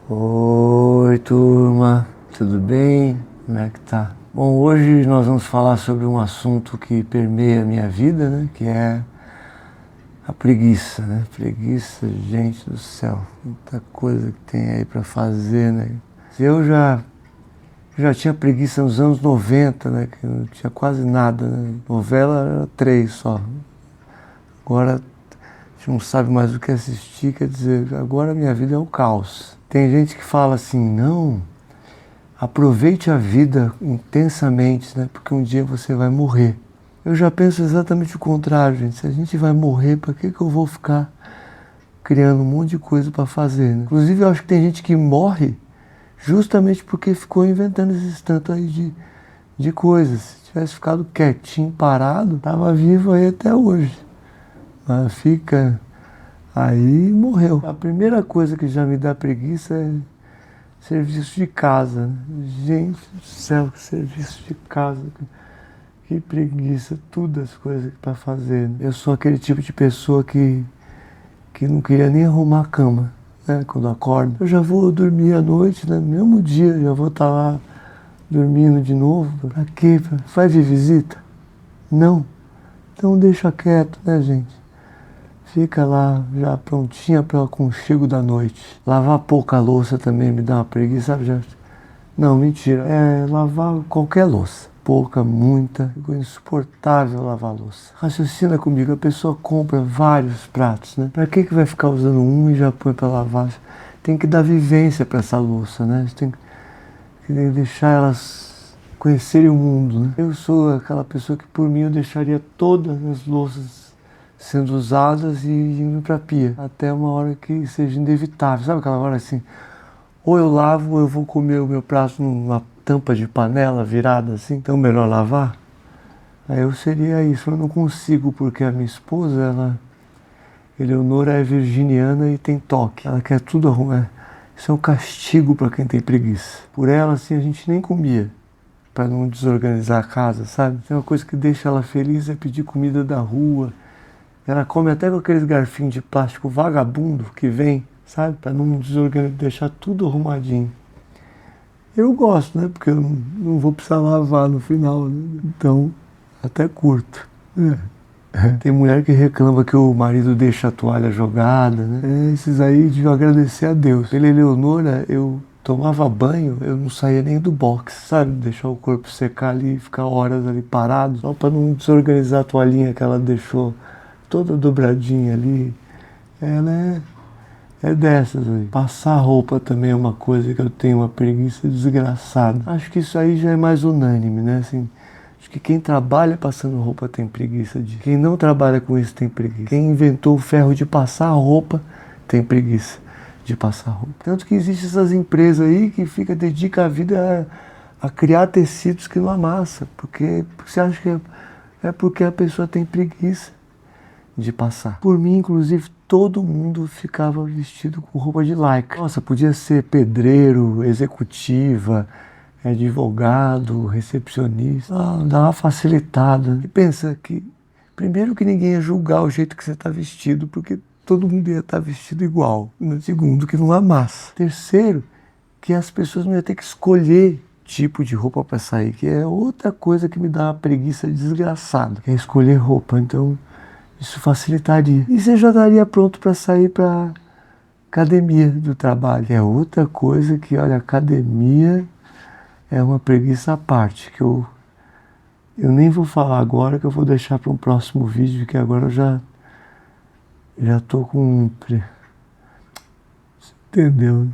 Oi, turma, tudo bem? Como é que tá? Bom, hoje nós vamos falar sobre um assunto que permeia a minha vida, né? Que é a preguiça, né? Preguiça, gente do céu, muita coisa que tem aí pra fazer, né? Eu já tinha preguiça nos anos 90, né? Que não tinha quase nada, né? Novela era 3 só. Agora a gente não sabe mais o que assistir, quer dizer, agora a minha vida é um caos. Tem gente que fala assim, não, aproveite a vida intensamente, né? Porque um dia você vai morrer. Eu já penso exatamente o contrário, gente. Se a gente vai morrer, para que eu vou ficar criando um monte de coisa para fazer, né? Inclusive, eu acho que tem gente que morre justamente porque ficou inventando esses tantos aí de coisas. Se tivesse ficado quietinho, parado, tava vivo aí até hoje. Mas fica... aí morreu. A primeira coisa que já me dá preguiça é serviço de casa. Gente do céu, que serviço de casa. Que preguiça, tudo as coisas para fazer. Eu sou aquele tipo de pessoa que não queria nem arrumar a cama, né? Quando acordo. Eu já vou dormir à noite, né? No mesmo dia, já vou estar lá dormindo de novo. Pra quê? Vai vir visita? Não. Então deixa quieto, né, gente? Fica lá, já prontinha para o aconchego da noite. Lavar pouca louça também me dá uma preguiça, sabe, gente? Não, mentira. É lavar qualquer louça. Pouca, muita. Ficou insuportável lavar louça. Raciocina comigo, a pessoa compra vários pratos, né? Pra que vai ficar usando um e já põe para lavar? Tem que dar vivência para essa louça, né? Tem que deixar elas conhecerem o mundo, né? Eu sou aquela pessoa que, por mim, eu deixaria todas as louças sendo usadas e indo pra pia, até uma hora que seja inevitável. Sabe aquela hora assim, ou eu lavo ou eu vou comer o meu prato numa tampa de panela virada assim, então melhor lavar? Aí eu seria isso, eu não consigo, porque a minha esposa, Eleonora, é virginiana e tem toque, ela quer tudo arrumar. Isso é um castigo para quem tem preguiça. Por ela, assim, a gente nem comia, para não desorganizar a casa, sabe? Tem uma coisa que deixa ela feliz, é pedir comida da rua. Ela come até com aqueles garfinhos de plástico vagabundo que vem, sabe? Para não desorganizar, deixar tudo arrumadinho. Eu gosto, né? Porque eu não vou precisar lavar no final, né? Então, até curto. Tem mulher que reclama que o marido deixa a toalha jogada, né? Esses aí deviam agradecer a Deus. Pela Eleonora, eu tomava banho, eu não saía nem do box, sabe? Deixar o corpo secar ali e ficar horas ali parado, só para não desorganizar a toalhinha que ela deixou toda dobradinha ali. Ela é dessas aí. Passar roupa também é uma coisa que eu tenho uma preguiça desgraçada. Acho que isso aí já é mais unânime, né? Assim, acho que quem trabalha passando roupa tem preguiça disso. Quem não trabalha com isso tem preguiça. Quem inventou o ferro de passar roupa tem preguiça de passar roupa. Tanto que existem essas empresas aí que dedicam a vida a criar tecidos que não amassa. Porque você acha que é porque a pessoa tem preguiça de passar. Por mim, inclusive, todo mundo ficava vestido com roupa de lycra. Nossa, podia ser pedreiro, executiva, advogado, recepcionista. Dá uma facilitada. E pensa que, primeiro, que ninguém ia julgar o jeito que você está vestido, porque todo mundo ia estar vestido igual. Segundo, que não amassa. Terceiro, que as pessoas não iam ter que escolher tipo de roupa para sair, que é outra coisa que me dá uma preguiça desgraçada, que é escolher roupa. Então, isso facilitaria. E você já estaria pronto para sair para academia do trabalho. É outra coisa que, olha, academia é uma preguiça à parte, que eu nem vou falar agora, que eu vou deixar para um próximo vídeo, que agora eu já tô com... Você entendeu, né?